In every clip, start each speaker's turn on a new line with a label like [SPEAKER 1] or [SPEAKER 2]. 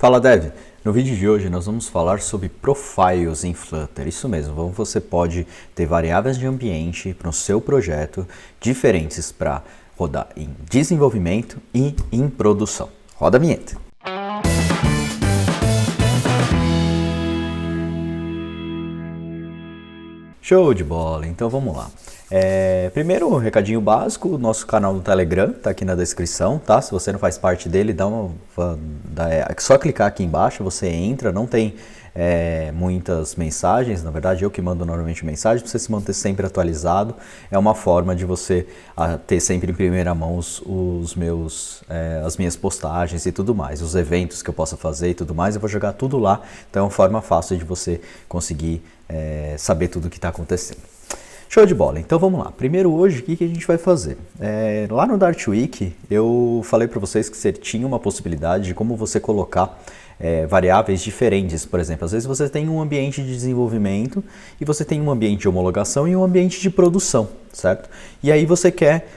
[SPEAKER 1] Fala Dev, no vídeo de hoje nós vamos falar sobre profiles em Flutter. Isso mesmo, você pode ter variáveis de ambiente para o seu projeto diferentes para rodar em desenvolvimento e em produção. Roda a vinheta. Show de bola, então vamos lá. Primeiro, um recadinho básico, nosso canal no Telegram está aqui na descrição, tá? Se você não faz parte dele, é só clicar aqui embaixo, você entra, não tem muitas mensagens, na verdade eu que mando normalmente mensagens, para você se manter sempre atualizado, é uma forma de você ter sempre em primeira mão as minhas postagens e tudo mais, os eventos que eu possa fazer e tudo mais, eu vou jogar tudo lá, então é uma forma fácil de você conseguir saber tudo o que está acontecendo. Show de bola, então vamos lá. Primeiro hoje, o que a gente vai fazer? Lá no Dart Week, eu falei para vocês que você tinha uma possibilidade de como você colocar variáveis diferentes. Por exemplo, às vezes você tem um ambiente de desenvolvimento e você tem um ambiente de homologação e um ambiente de produção, certo? E aí você quer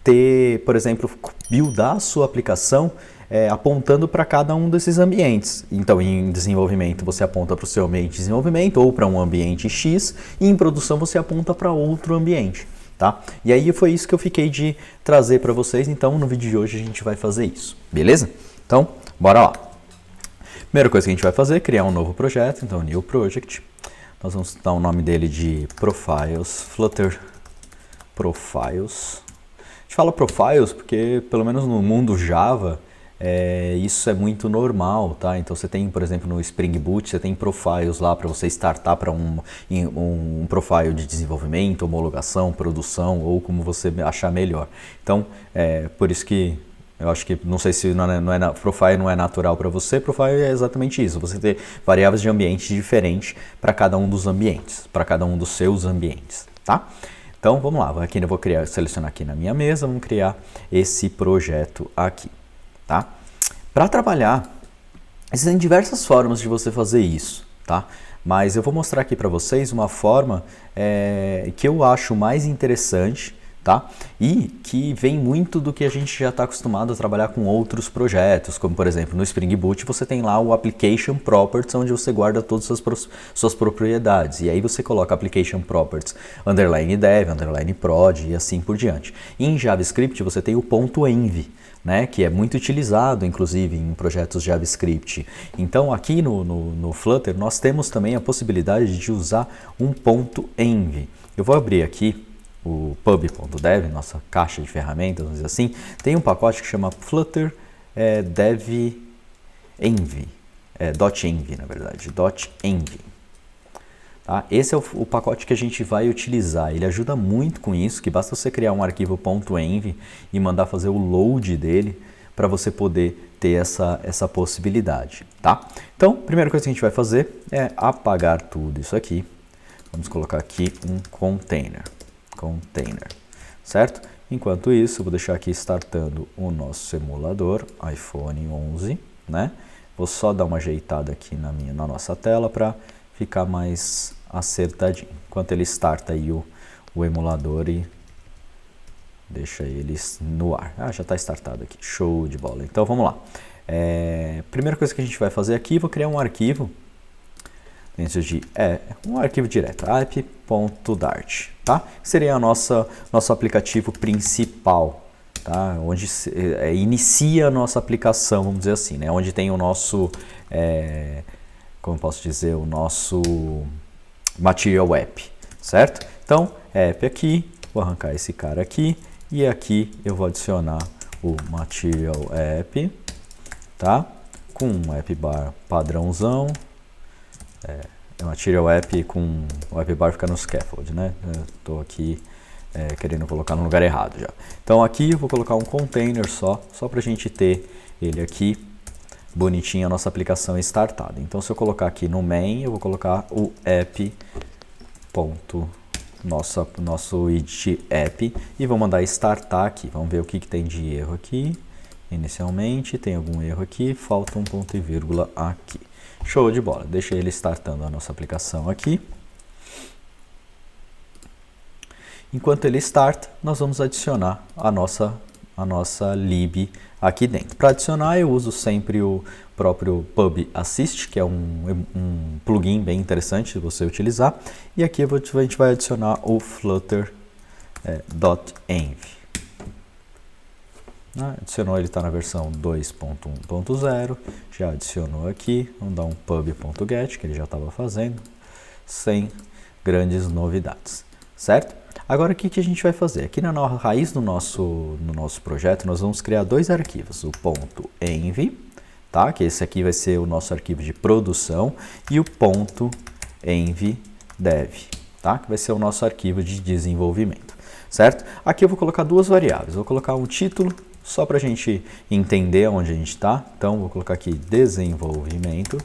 [SPEAKER 1] ter, por exemplo, buildar a sua aplicação apontando para cada um desses ambientes. Então, em desenvolvimento, você aponta para o seu ambiente de desenvolvimento ou para um ambiente X, e em produção você aponta para outro ambiente, tá? E aí foi isso que eu fiquei de trazer para vocês, então no vídeo de hoje a gente vai fazer isso, beleza? Então, bora lá. Primeira coisa que a gente vai fazer é criar um novo projeto, então New Project. Nós vamos dar o nome dele de Profiles, Flutter Profiles. A gente fala Profiles porque, pelo menos no mundo Java, isso é muito normal, tá? Então você tem, por exemplo, no Spring Boot, você tem profiles lá para você startar para um profile de desenvolvimento, homologação, produção ou como você achar melhor. Então, por isso que eu acho que, não sei se profile não é natural para você, profile é exatamente isso, você ter variáveis de ambiente diferentes para cada um dos ambientes, para cada um dos seus ambientes, tá? Então vamos lá, aqui eu vou selecionar aqui na minha mesa, vamos criar esse projeto aqui. Tá? Para trabalhar, existem diversas formas de você fazer isso, tá? Mas eu vou mostrar aqui para vocês uma forma que eu acho mais interessante, tá? E que vem muito do que a gente já está acostumado a trabalhar com outros projetos, como por exemplo no Spring Boot você tem lá o Application Properties, onde você guarda todas as suas propriedades, e aí você coloca Application Properties _dev, _prod e assim por diante. E em JavaScript você tem o .env, né, que é muito utilizado, inclusive, em projetos JavaScript. Então, aqui no Flutter, nós temos também a possibilidade de usar um .env. Eu vou abrir aqui o pub.dev, nossa caixa de ferramentas, vamos dizer assim. Tem um pacote que chama Flutter dev env, .env, na verdade, .env. Tá? Esse é o pacote que a gente vai utilizar, ele ajuda muito com isso, que basta você criar um arquivo .env e mandar fazer o load dele para você poder ter essa possibilidade, tá? Então, a primeira coisa que a gente vai fazer é apagar tudo isso aqui. Vamos colocar aqui um container, certo? Enquanto isso, eu vou deixar aqui startando o nosso emulador iPhone 11, né? Vou só dar uma ajeitada aqui na nossa tela para ficar mais acertadinho. Enquanto ele starta aí o emulador e deixa eles no ar. Já está startado aqui. Show de bola. Então vamos lá. Primeira coisa que a gente vai fazer aqui, vou criar um arquivo dentro de um arquivo direto, app.dart, tá? Seria nosso aplicativo principal, tá? Onde inicia a nossa aplicação, vamos dizer assim, né? Onde tem o nosso como eu posso dizer, o nosso Material App, certo? Então, app aqui, vou arrancar esse cara aqui, e aqui eu vou adicionar o Material App, tá? Com um app bar padrãozão, Material App com o app bar fica no scaffold, né? Estou aqui querendo colocar no lugar errado já. Então aqui eu vou colocar um container só para a gente ter ele aqui, bonitinha a nossa aplicação startada. Então se eu colocar aqui no main, eu vou colocar o app nosso id app e vou mandar startar aqui. Vamos ver o que tem de erro aqui. Inicialmente tem algum erro aqui, falta um ponto e vírgula aqui. Show de bola, deixa ele startando a nossa aplicação aqui. Enquanto ele starta, nós vamos adicionar a nossa a nossa lib aqui dentro. Para adicionar, eu uso sempre o próprio Pub Assist, que é um plugin bem interessante de você utilizar. E aqui a gente vai adicionar o Flutter .env. Adicionou, ele está na versão 2.1.0, já adicionou aqui, vamos dar um pub.get, que ele já estava fazendo, sem grandes novidades, certo? Agora o que a gente vai fazer? Aqui na raiz do no nosso projeto, nós vamos criar dois arquivos, o .env, tá? Que esse aqui vai ser o nosso arquivo de produção, e o .envdev, tá? Que vai ser o nosso arquivo de desenvolvimento, certo? Aqui eu vou colocar duas variáveis, vou colocar um título, só para a gente entender onde a gente está. Então, vou colocar aqui desenvolvimento,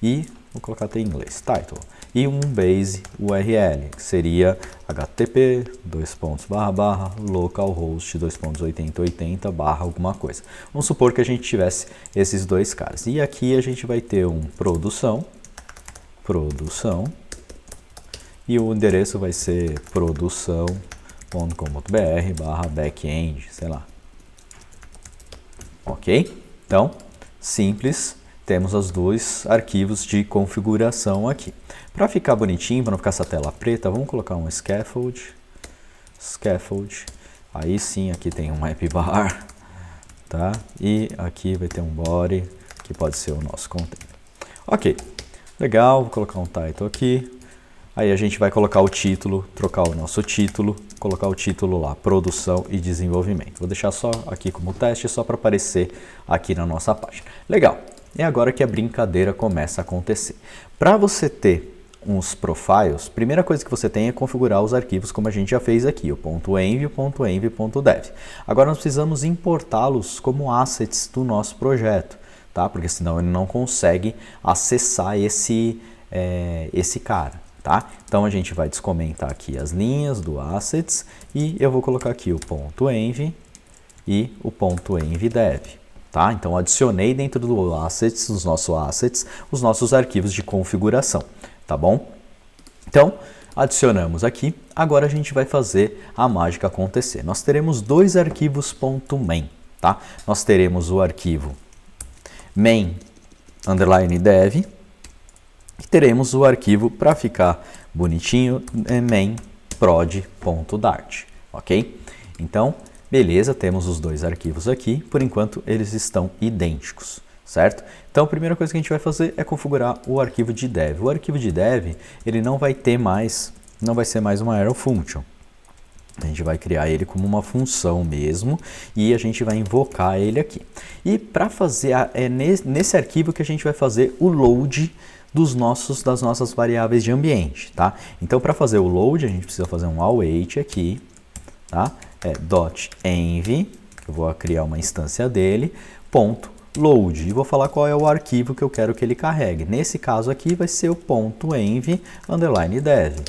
[SPEAKER 1] e vou colocar até em inglês, title. E um base URL, que seria http localhost 2.8080 / alguma coisa. Vamos supor que a gente tivesse esses dois caras. E aqui a gente vai ter um produção, e o endereço vai ser produção.com.br/backend, sei lá. Ok? Então, simples, temos os dois arquivos de configuração aqui. Para ficar bonitinho, para não ficar essa tela preta, vamos colocar um scaffold. Aí sim, aqui tem um app bar, tá? E aqui vai ter um body, que pode ser o nosso container. Ok, legal, vou colocar um title aqui. Aí a gente vai colocar o título, trocar o nosso título, colocar o título lá, produção e desenvolvimento. Vou deixar só aqui como teste, só para aparecer aqui na nossa página. Legal, é agora que a brincadeira começa a acontecer. Para você ter uns profiles, primeira coisa que você tem é configurar os arquivos como a gente já fez aqui, o .env e o .env.dev. Agora nós precisamos importá-los como assets do nosso projeto, tá? Porque senão ele não consegue acessar esse cara. Tá? Então a gente vai descomentar aqui as linhas do assets e eu vou colocar aqui o .env e o .envdev. Tá? Então adicionei dentro do assets, dos nossos assets, os nossos arquivos de configuração, tá bom? Então adicionamos aqui, agora a gente vai fazer a mágica acontecer. Nós teremos dois arquivos .main, tá? Nós teremos o arquivo main_dev e teremos o arquivo, para ficar bonitinho, main_prod.dart, ok? Então, beleza, temos os dois arquivos aqui, por enquanto eles estão idênticos, certo? Então, a primeira coisa que a gente vai fazer é configurar o arquivo de dev. O arquivo de dev, ele não vai ser mais uma arrow function. A gente vai criar ele como uma função mesmo e a gente vai invocar ele aqui. E para fazer, nesse arquivo que a gente vai fazer o load das nossas variáveis de ambiente, tá? Então, para fazer o load, a gente precisa fazer um await aqui, tá? .env, eu vou criar uma instância dele, .load, e vou falar qual é o arquivo que eu quero que ele carregue. Nesse caso aqui vai ser o .env_dev,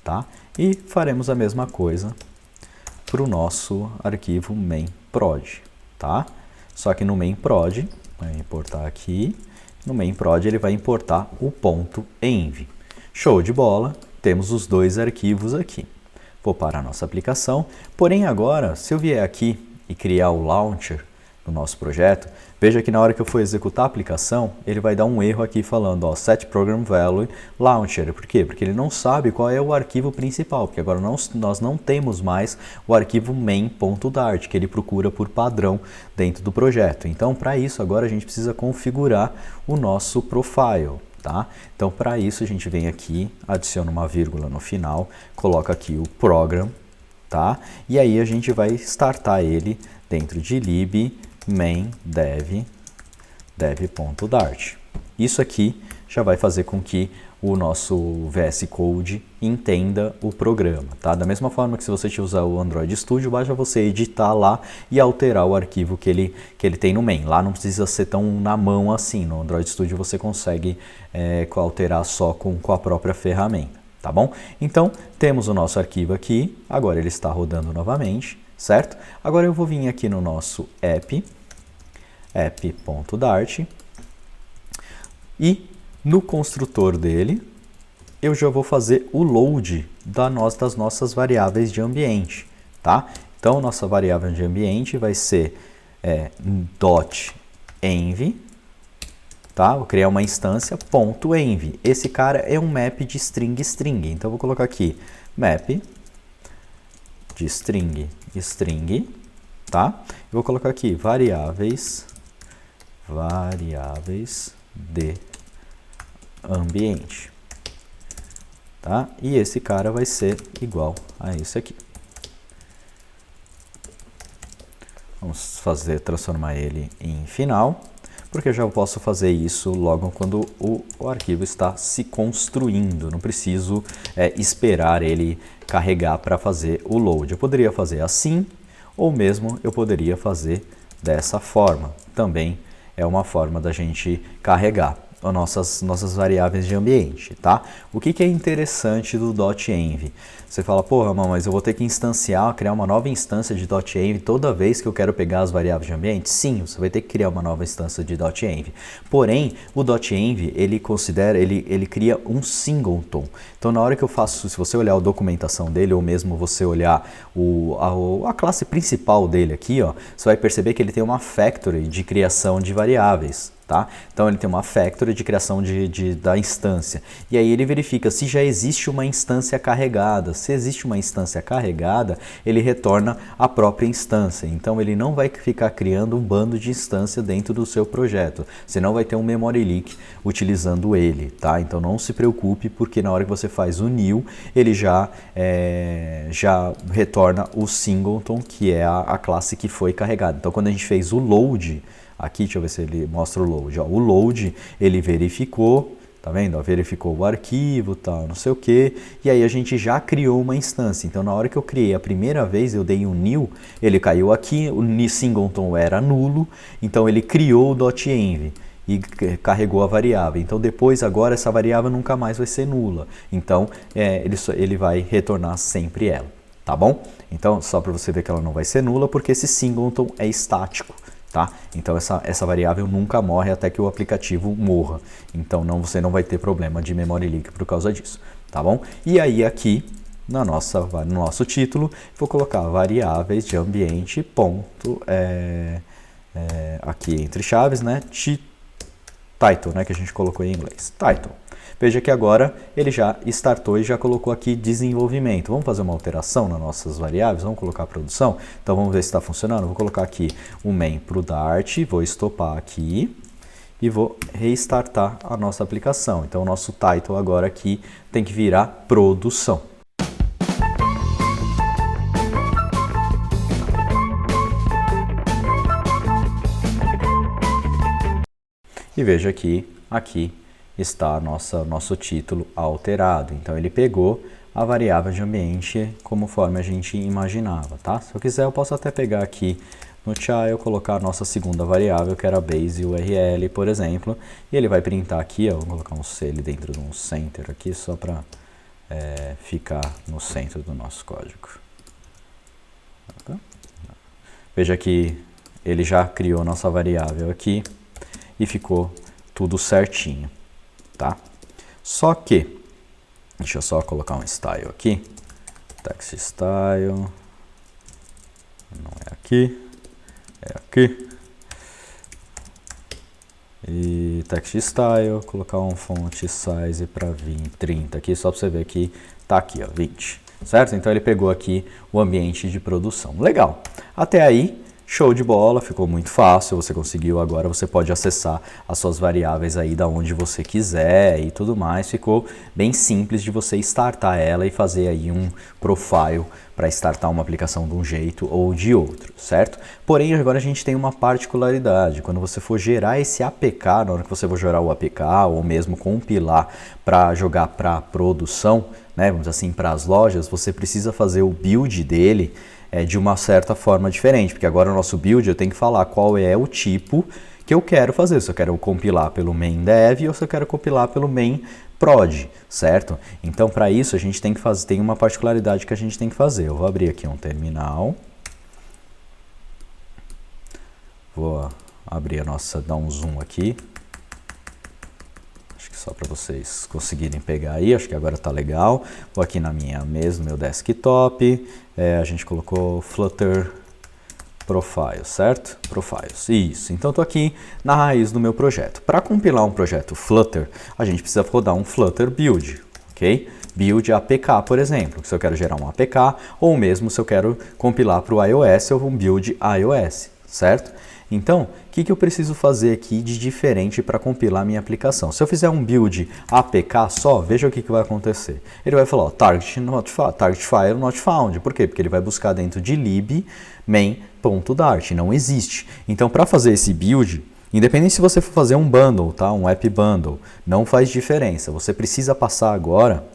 [SPEAKER 1] tá? E faremos a mesma coisa para o nosso arquivo main_prod, tá? Só que no main_prod, vai importar aqui, no main_prod ele vai importar o .env. Show de bola, temos os dois arquivos aqui. Vou parar a nossa aplicação, porém agora, se eu vier aqui e criar o launcher do nosso projeto, veja que na hora que eu for executar a aplicação, ele vai dar um erro aqui falando, ó, set program value launcher. Por quê? Porque ele não sabe qual é o arquivo principal, porque agora nós não temos mais o arquivo main.dart, que ele procura por padrão dentro do projeto. Então, para isso, agora a gente precisa configurar o nosso profile. Tá? Então, para isso, a gente vem aqui, adiciona uma vírgula no final, coloca aqui o program, tá? E aí a gente vai startar ele dentro de lib main dev.dart. Isso aqui já vai fazer com que o nosso VS Code entenda o programa, tá? Da mesma forma que se você usar o Android Studio, basta você editar lá e alterar o arquivo que ele tem no main. Lá não precisa ser tão na mão assim. No Android Studio você consegue alterar só com a própria ferramenta, tá bom? Então, temos o nosso arquivo aqui, agora ele está rodando novamente, certo? Agora eu vou vir aqui no nosso app.dart e no construtor dele, eu já vou fazer o load das nossas variáveis de ambiente, tá? Então, nossa variável de ambiente vai ser .env, tá? Vou criar uma instância .env. Esse cara é um map de string string. Então, eu vou colocar aqui map de string string, tá? Eu vou colocar aqui variáveis de ambiente, tá? E esse cara vai ser igual a esse aqui. Vamos transformar ele em final, porque eu já posso fazer isso logo quando o arquivo está se construindo. Não preciso esperar ele carregar para fazer o load. Eu poderia fazer assim, ou mesmo eu poderia fazer dessa forma. Também é uma forma da gente carregar as nossas variáveis de ambiente, tá? O que é interessante do .env? Você fala, porra, mas eu vou ter que instanciar, criar uma nova instância de .env toda vez que eu quero pegar as variáveis de ambiente? Sim, você vai ter que criar uma nova instância de .env. Porém, o .env, ele cria um singleton. Então, na hora que eu faço, se você olhar a documentação dele, ou mesmo você olhar a classe principal dele aqui, ó, você vai perceber que ele tem uma factory de criação de variáveis. Tá? Então ele tem uma factory de criação da instância. E aí ele verifica se já existe uma instância carregada. Se existe uma instância carregada, ele retorna a própria instância. Então ele não vai ficar criando um bando de instância dentro do seu projeto. Senão vai ter um memory leak utilizando ele. Tá? Então não se preocupe, porque na hora que você faz o new, ele já retorna o singleton, que é a classe que foi carregada. Então quando a gente fez o load, aqui, deixa eu ver se ele mostra o load. Ó, o load, ele verificou, tá vendo? Ó, verificou o arquivo, tal, não sei o que. E aí a gente já criou uma instância. Então, na hora que eu criei a primeira vez, eu dei um new, ele caiu aqui, o singleton era nulo, então ele criou o .env e carregou a variável. Então, depois, agora, essa variável nunca mais vai ser nula. Então, ele vai retornar sempre ela, tá bom? Então, só para você ver que ela não vai ser nula, porque esse singleton é estático. Tá? Então essa variável nunca morre até que o aplicativo morra. Então você não vai ter problema de memory leak por causa disso, tá bom? E aí aqui no nosso título vou colocar variáveis de ambiente ponto aqui entre chaves, né? Title, né? Que a gente colocou em inglês. Title. Veja que agora ele já startou e já colocou aqui desenvolvimento. Vamos fazer uma alteração nas nossas variáveis, vamos colocar produção? Então vamos ver se está funcionando. Vou colocar aqui o main para o Dart, vou estopar aqui e vou restartar a nossa aplicação. Então o nosso title agora aqui tem que virar produção. E veja que aqui está nosso título alterado. Então ele pegou a variável de ambiente conforme a gente imaginava, tá? Se eu quiser eu posso até pegar aqui no child, colocar a nossa segunda variável, que era base URL, por exemplo, e ele vai printar aqui, ó, vou colocar um CL dentro de um center aqui, só para ficar no centro do nosso código. Tá? Veja que ele já criou nossa variável aqui e ficou tudo certinho. Tá? Só que, deixa eu só colocar um style aqui, text style, não é aqui, é aqui, e text style, colocar um font size para 30 aqui, só para você ver que tá aqui, ó, 20, certo? Então ele pegou aqui o ambiente de produção. Legal, até aí show de bola, ficou muito fácil, você conseguiu, agora você pode acessar as suas variáveis aí da onde você quiser e tudo mais, ficou bem simples de você startar ela e fazer aí um profile para startar uma aplicação de um jeito ou de outro, certo? Porém, agora a gente tem uma particularidade, quando você for gerar esse APK, na hora que você for gerar o APK ou mesmo compilar para jogar para produção, né, vamos dizer assim, para as lojas, você precisa fazer o build dele de uma certa forma diferente, porque agora o nosso build eu tenho que falar qual é o tipo que eu quero fazer, se eu quero compilar pelo main dev ou se eu quero compilar pelo main prod, certo? Então para isso a gente tem que fazer, tem uma particularidade que a gente tem que fazer. Eu vou abrir aqui um terminal, vou abrir dar um zoom aqui, acho que Só para vocês conseguirem pegar aí, acho que agora está legal. Vou aqui na minha mesa, no meu desktop, a gente colocou Flutter Profiles, certo? Profiles, isso. Então estou aqui na raiz do meu projeto. Para compilar um projeto Flutter, a gente precisa rodar um Flutter Build, ok? Build APK, por exemplo, se eu quero gerar um APK, ou mesmo se eu quero compilar para o iOS, ou um Build iOS, certo? Então, o que eu preciso fazer aqui de diferente para compilar minha aplicação? Se eu fizer um build APK só, veja o que vai acontecer. Ele vai falar, ó, target file not found. Por quê? Porque ele vai buscar dentro de lib main.dart, não existe. Então, para fazer esse build, independente se você for fazer um bundle, tá? Um app bundle, não faz diferença. Você precisa passar agora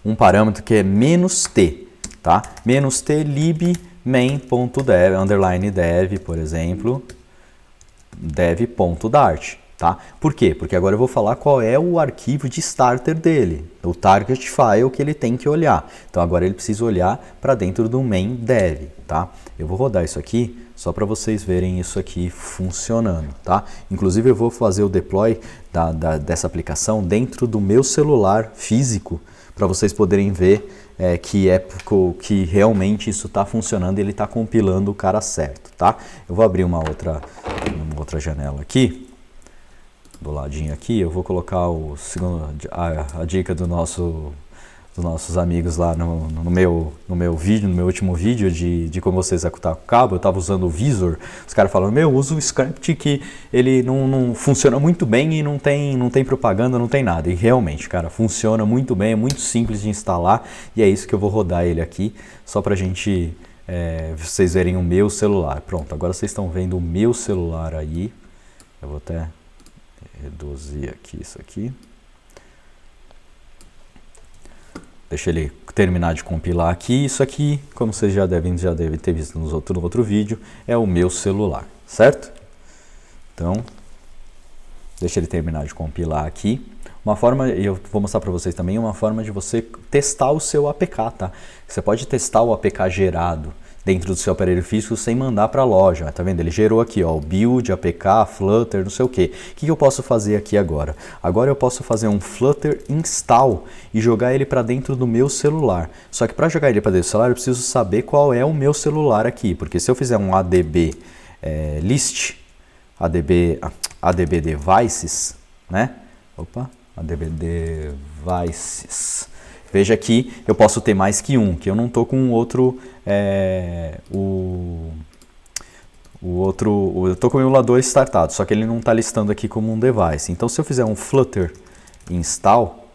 [SPEAKER 1] um parâmetro que é -t, tá? -t lib main.dev, underline dev, por exemplo, dev.dart, tá? Por quê? Porque agora eu vou falar qual é o arquivo de starter dele, o target file que ele tem que olhar. Então agora ele precisa olhar para dentro do main dev, tá? Eu vou rodar isso aqui só para vocês verem isso aqui funcionando, tá? Inclusive eu vou fazer o deploy dessa aplicação dentro do meu celular físico, para vocês poderem ver que realmente isso está funcionando e ele está compilando o cara certo, tá? Eu vou abrir uma outra janela aqui, do ladinho aqui, eu vou colocar a dica dos nossos amigos lá no meu último vídeo de como você executar o cabo. Eu estava usando o Visor, os caras falaram, usa o script que ele não funciona muito bem e não tem propaganda, não tem nada. E realmente, cara, funciona muito bem, é muito simples de instalar e é isso que eu vou rodar ele aqui, só pra gente, vocês verem o meu celular. Pronto, agora vocês estão vendo o meu celular aí. Eu vou até reduzir aqui isso aqui. Deixa ele terminar de compilar aqui. Isso aqui, como vocês já devem ter visto no outro vídeo, é o meu celular, certo? Então, deixa ele terminar de compilar aqui. Uma forma, eu vou mostrar para vocês também, uma forma de você testar o seu APK, tá? Você pode testar o APK gerado dentro do seu aparelho físico sem mandar para a loja. Tá vendo? Ele gerou aqui, ó, o build, APK, Flutter, não sei o que. O que eu posso fazer aqui agora? Agora eu posso fazer um Flutter install e jogar ele para dentro do meu celular. Só que para jogar ele para dentro do celular, eu preciso saber qual é o meu celular aqui, porque se eu fizer um ADB list, ADB devices, né? Opa, ADB devices. Veja aqui, eu posso ter mais que um, que eu não estou com o outro, eu estou com o emulador startado, só que ele não está listando aqui como um device. Então, se eu fizer um Flutter install,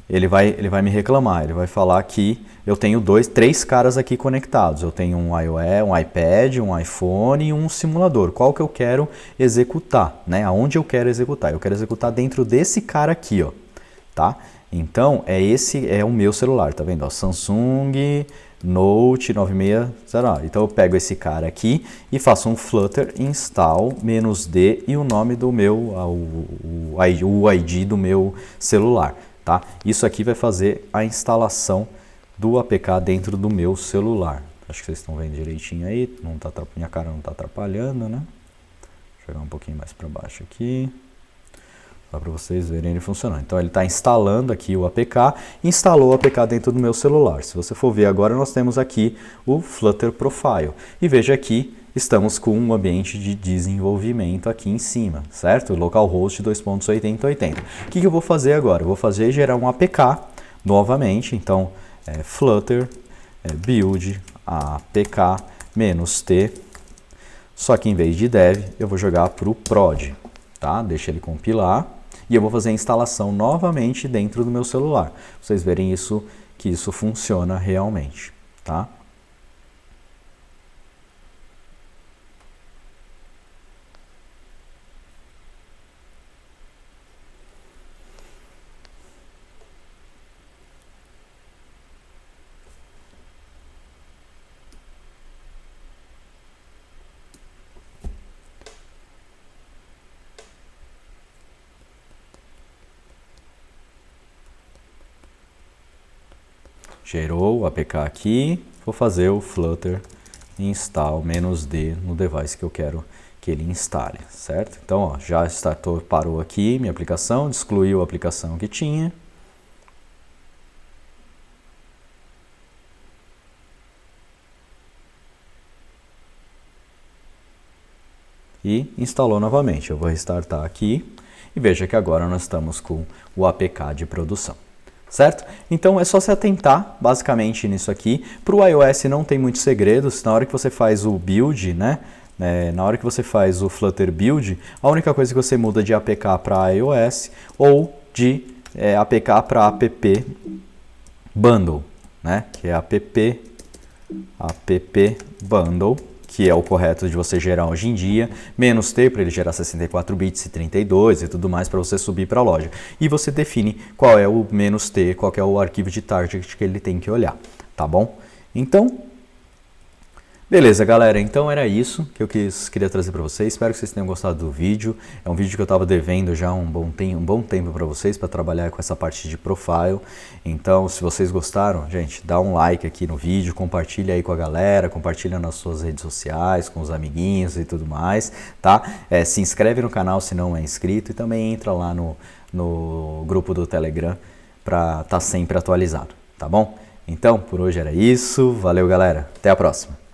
[SPEAKER 1] ele vai me reclamar, ele vai falar que eu tenho três caras aqui conectados. Eu tenho um iOS, um iPad, um iPhone e um simulador. Qual que eu quero executar, né? Aonde eu quero executar? Eu quero executar dentro desse cara aqui, ó, tá? Então, esse é o meu celular, tá vendo? Ó, Samsung Note 9609. Então, eu pego esse cara aqui e faço um Flutter install -d e o nome do meu, o ID do meu celular, tá? Isso aqui vai fazer a instalação do APK dentro do meu celular. Acho que vocês estão vendo direitinho aí, minha cara não está atrapalhando, né? Vou jogar um pouquinho mais para baixo aqui. Só para vocês verem ele funcionando. Então ele está instalando aqui o APK, instalou o APK dentro do meu celular. Se você for ver agora, nós temos aqui o Flutter Profile. E veja aqui, estamos com um ambiente de desenvolvimento aqui em cima, certo? Localhost 2.8080. O que eu vou fazer agora? Eu vou gerar um APK novamente. Então, Flutter build APK -t. Só que em vez de dev, eu vou jogar para o prod. Tá? Deixa ele compilar. E eu vou fazer a instalação novamente dentro do meu celular. Pra vocês verem que isso funciona realmente, tá? Gerou o APK aqui, vou fazer o Flutter install -d no device que eu quero que ele instale, certo? Então, ó, já startou, parou aqui minha aplicação, excluiu a aplicação que tinha. E instalou novamente. Eu vou restartar aqui e veja que agora nós estamos com o APK de produção. Certo? Então é só se atentar basicamente nisso aqui. Para o iOS não tem muitos segredos. Na hora que você faz o build, né? Na hora que você faz o Flutter Build, a única coisa que você muda de APK para iOS ou de APK para app bundle, né? Que é app bundle, que é o correto de você gerar hoje em dia, menos T para ele gerar 64 bits e 32 e tudo mais para você subir para a loja. E você define qual é o menos T, qual é o arquivo de target que ele tem que olhar, tá bom? Então, beleza, galera, então era isso que eu queria trazer para vocês. Espero que vocês tenham gostado do vídeo. É um vídeo que eu estava devendo já um bom tempo para vocês, para trabalhar com essa parte de profile. Então, se vocês gostaram, gente, dá um like aqui no vídeo, compartilha aí com a galera, compartilha nas suas redes sociais, com os amiguinhos e tudo mais, tá? Se inscreve no canal se não é inscrito e também entra lá no grupo do Telegram para estar sempre atualizado, tá bom? Então, por hoje era isso. Valeu, galera. Até a próxima.